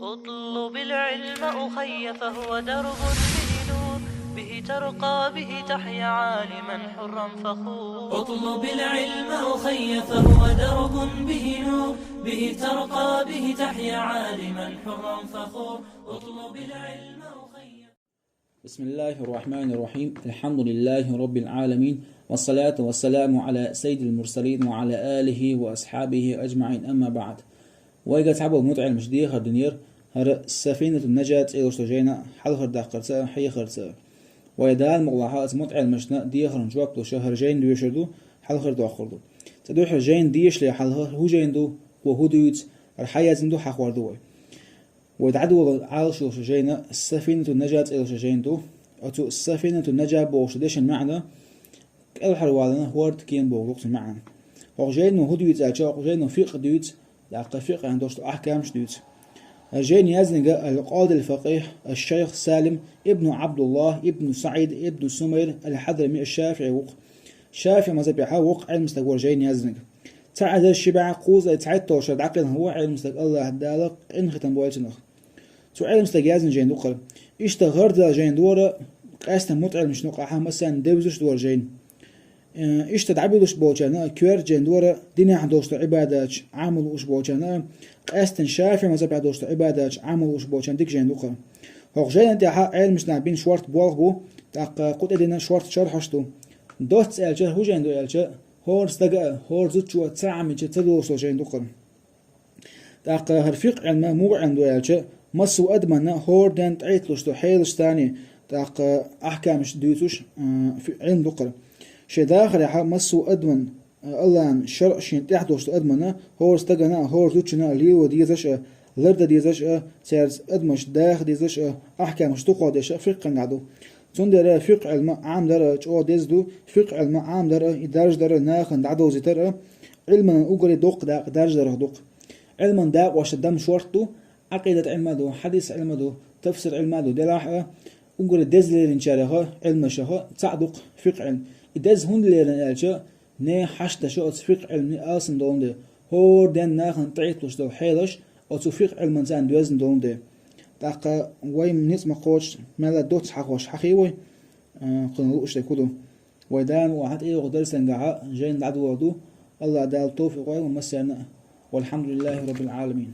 اطلب العلم أخي فهو درب به نور، به ترقى به تحيا عالما حرا فخور. اطلب العلم أخي فهو درب به نور، به ترقى به تحيا عالما حرا فخور. اطلب العلم أخي. بسم الله الرحمن الرحيم. الحمد لله رب العالمين، والصلاة والسلام على سيد المرسلين وعلى آله وأصحابه أجمعين. أما بعد، ويجا تعبوا متع المشديخ الدنير هر سفينة النجاة إلوستوجينا حل خردا خرسا حي خرسا ويدال مغلاحات متع المشنا ديخر نجواب دو شهر جين دويشردو حل خردو خردو تدوح جين ديش لي حل هو جين دو وهو دويت الحياة زندو حقوار دوي ويدعدوا عالش إلوستوجينا السفينة النجاة إلوستوجين أتو السفينة النجاة بوشدش المعنى كالحر والنا هورد كين بوغلقس المعنى وجين وهو دويت أجا وجين فيق دويت لأقل فيق عندوش أحكام شدويت. جين يزنق القاضي الفقيه الشيخ سالم ابن عبد الله ابن سعيد ابن سمير الحضرمي الشافعي وق شافعي مذهب يحوق علم مستقور. جين يزنق تعد الشبع قوز تعد توشد عقل هو علم مستق الله دالق إن ختم بوالتنخ تو علم مستق يزن جين دقل اشتغرد جين دورة قاست متعلم شنو قاحة مثلا دوزش دور جين اشتدعبلوش بوجانا كير جين دورة دنيا حدوشت عبادات عملوش بوجانا قاستن شافعي مذهب حدوشت عبادات عملوش بوجان ديك جين دقل هو جين انت علم مش بين شورت بوغبو تاق قد ادينا شورت شرحشتو دوت سالجه هو جين دو الجه هور استقى هور زوتشو تسعمي تدوسو جين دقل تاق هرفيق علم مو عنده الجه مسو ادمنا هور دنت عيتلوشتو حيلش ثاني تاق احكامش دوتوش في علم دقل شي داخل يا مسو ادمن الله شرع شين تحدوش ادمنا هو استغنا هو زوتشنا ليو ديزش لرد ديزش سيرز ادمش داخل ديزش احكامش تقودش فقه نعدو تندر فقه علم عام درج او ديزدو فقه علم عام درج در ناخن عدو زتر علما اوغري دوق دا درج در دوق علما دا واش دم شورتو عقيده علمدو حديث علمدو تفسير علمدو دلاح اوغري ديزلين شارها علم شها تعدق فقه علم إدز هون ليرن ألجا نه حشت شو أتفق علمي آسن دونده هور دن ناخن تعيطلش دو حيلش أتفق علم زان دوزن دونده تاقا ويم نيت مقوش ملا دوت حقوش حقيوي قلنا لوش تكودو ويدان واحد إيه غدر سنجعا جين دعدو ودو الله دال توفيق ومسينا والحمد لله رب العالمين.